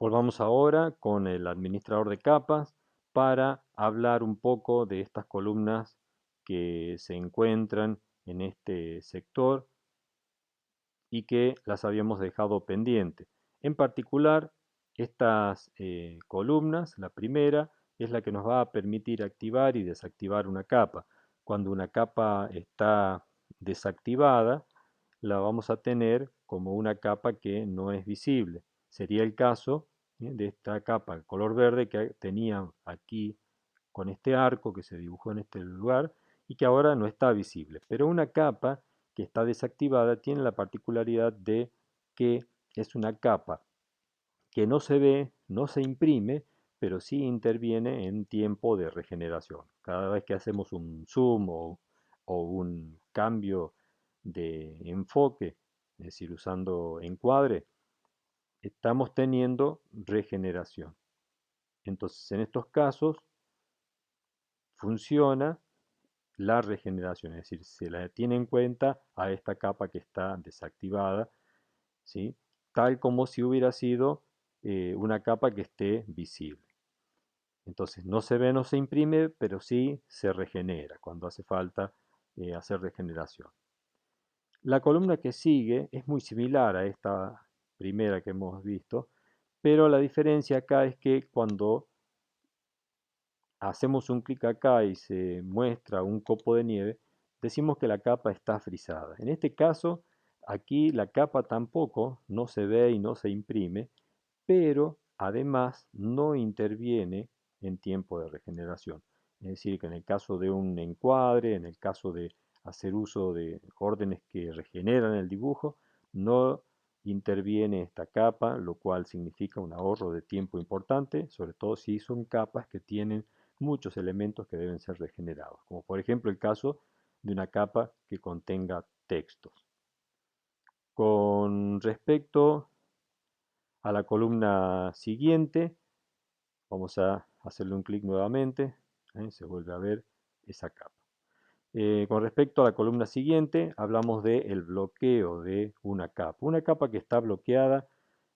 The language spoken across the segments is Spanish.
Volvamos ahora con el administrador de capas para hablar un poco de estas columnas que se encuentran en este sector y que las habíamos dejado pendientes. En particular, estas columnas, la primera, es la que nos va a permitir activar y desactivar una capa. Cuando una capa está desactivada, la vamos a tener como una capa que no es visible. Sería el caso de esta capa color verde que tenía aquí con este arco que se dibujó en este lugar y que ahora no está visible. Pero una capa que está desactivada tiene la particularidad de que es una capa que no se ve, no se imprime, pero sí interviene en tiempo de regeneración. Cada vez que hacemos un zoom o un cambio de enfoque, es decir, usando encuadre, estamos teniendo regeneración. Entonces, en estos casos funciona la regeneración, es decir, se la tiene en cuenta a esta capa que está desactivada, ¿sí? Tal como si hubiera sido una capa que esté visible. Entonces no se ve, no se imprime, pero sí se regenera cuando hace falta hacer regeneración. La columna que sigue es muy similar a esta primera que hemos visto, pero la diferencia acá es que cuando hacemos un clic acá y se muestra un copo de nieve, decimos que la capa está frisada. En este caso, aquí la capa tampoco no se ve y no se imprime, pero además no interviene en tiempo de regeneración. Es decir, que en el caso de un encuadre, en el caso de hacer uso de órdenes que regeneran el dibujo, no interviene esta capa, lo cual significa un ahorro de tiempo importante, sobre todo si son capas que tienen muchos elementos que deben ser regenerados, como por ejemplo el caso de una capa que contenga textos. Con respecto a la columna siguiente, vamos a hacerle un clic nuevamente, se vuelve a ver esa capa. Con respecto a la columna siguiente, hablamos del bloqueo de una capa. Una capa que está bloqueada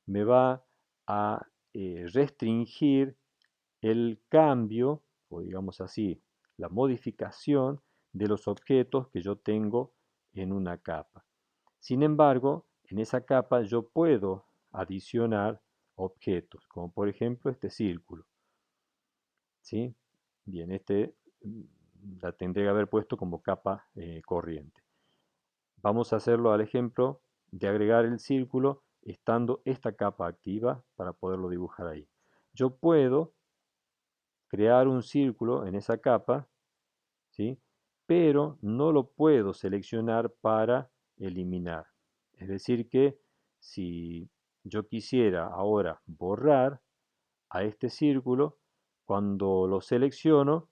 me va a restringir el cambio, o digamos así, la modificación de los objetos que yo tengo en una capa. Sin embargo, en esa capa yo puedo adicionar objetos, como por ejemplo este círculo, ¿sí? Bien, la tendré que haber puesto como capa corriente. Vamos a hacerlo al ejemplo de agregar el círculo estando esta capa activa para poderlo dibujar ahí. Yo puedo crear un círculo en esa capa, ¿sí? Pero no lo puedo seleccionar para eliminar. Es decir que si yo quisiera ahora borrar a este círculo, cuando lo selecciono,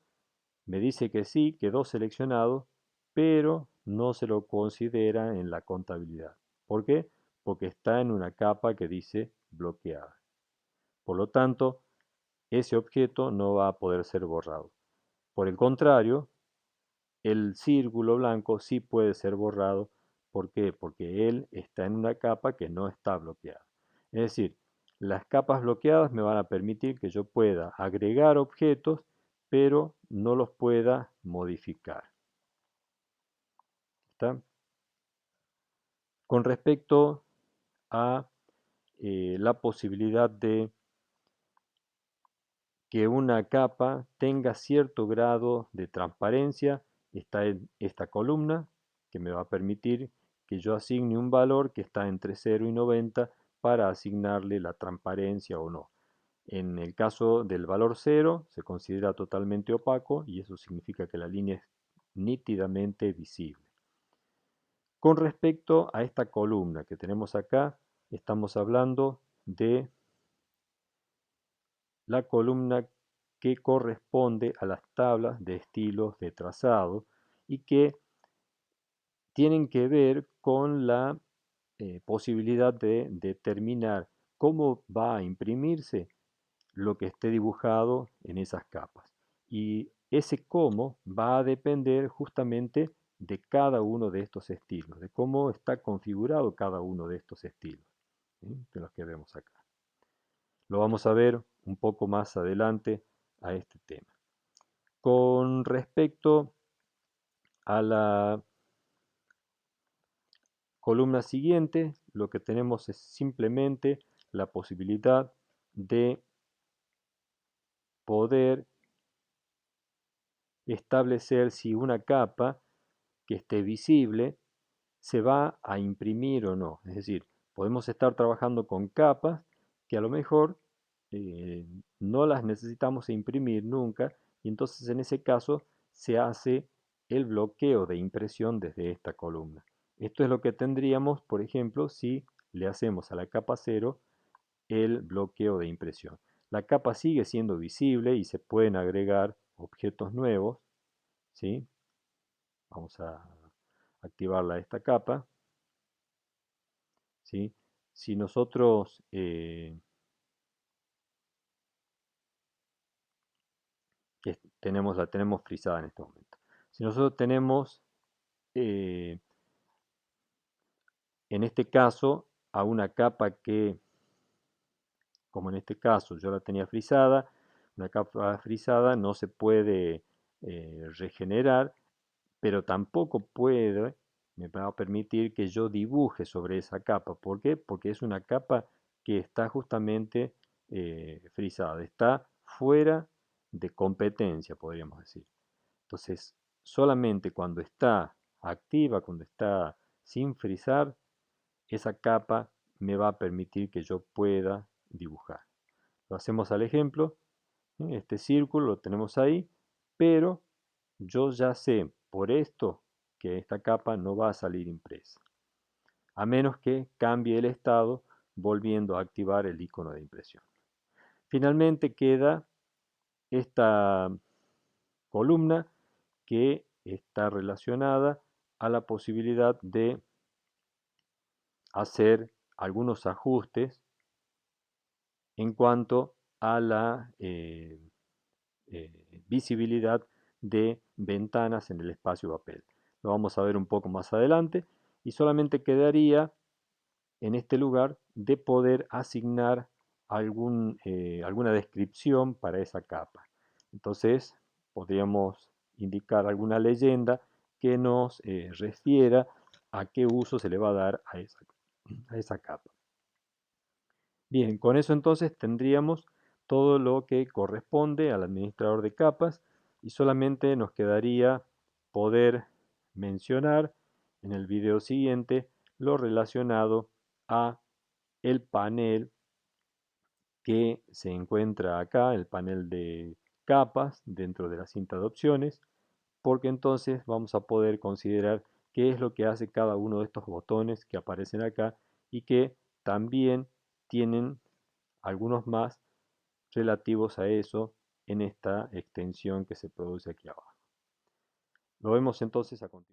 me dice que sí, quedó seleccionado, pero no se lo considera en la contabilidad. ¿Por qué? Porque está en una capa que dice bloqueada. Por lo tanto, ese objeto no va a poder ser borrado. Por el contrario, el círculo blanco sí puede ser borrado. ¿Por qué? Porque él está en una capa que no está bloqueada. Es decir, las capas bloqueadas me van a permitir que yo pueda agregar objetos, pero no los pueda modificar. ¿Está? Con respecto a la posibilidad de que una capa tenga cierto grado de transparencia, está en esta columna que me va a permitir que yo asigne un valor que está entre 0 y 90 para asignarle la transparencia o no. En el caso del valor 0 se considera totalmente opaco y eso significa que la línea es nítidamente visible. Con respecto a esta columna que tenemos acá, estamos hablando de la columna que corresponde a las tablas de estilos de trazado y que tienen que ver con la posibilidad de determinar cómo va a imprimirse lo que esté dibujado en esas capas. Y ese cómo va a depender justamente de cada uno de estos estilos, de cómo está configurado cada uno de estos estilos, ¿sí? De los que vemos acá. Lo vamos a ver un poco más adelante a este tema. Con respecto a la columna siguiente, lo que tenemos es simplemente la posibilidad de poder establecer si una capa que esté visible se va a imprimir o no. Es decir, podemos estar trabajando con capas que a lo mejor eh, no las necesitamos imprimir nunca, y entonces en ese caso se hace el bloqueo de impresión desde esta columna. Esto es lo que tendríamos, por ejemplo, si le hacemos a la capa 0 el bloqueo de impresión. La capa sigue siendo visible y se pueden agregar objetos nuevos, ¿sí? Vamos a activarla esta capa, ¿sí? Si nosotros la tenemos frisada en este momento. Si nosotros tenemos, eh, en este caso, a una capa que, como en este caso yo la tenía frisada, una capa frisada no se puede regenerar, pero tampoco me va a permitir que yo dibuje sobre esa capa. ¿Por qué? Porque es una capa que está justamente frisada, está fuera de competencia, podríamos decir. Entonces, solamente cuando está activa, cuando está sin frizar, esa capa me va a permitir que yo pueda dibujar. Lo hacemos al ejemplo. Este círculo lo tenemos ahí, pero yo ya sé por esto que esta capa no va a salir impresa, a menos que cambie el estado volviendo a activar el icono de impresión. Finalmente queda esta columna que está relacionada a la posibilidad de hacer algunos ajustes en cuanto a la visibilidad de ventanas en el espacio papel. Lo vamos a ver un poco más adelante y solamente quedaría en este lugar de poder asignar alguna descripción para esa capa. Entonces podríamos indicar alguna leyenda que nos refiera a qué uso se le va a dar a esa capa. Bien, con eso entonces tendríamos todo lo que corresponde al administrador de capas y solamente nos quedaría poder mencionar en el video siguiente lo relacionado a el panel que se encuentra acá, el panel de capas dentro de la cinta de opciones, porque entonces vamos a poder considerar qué es lo que hace cada uno de estos botones que aparecen acá y que también tienen algunos más relativos a eso en esta extensión que se produce aquí abajo. Lo vemos entonces a continuación.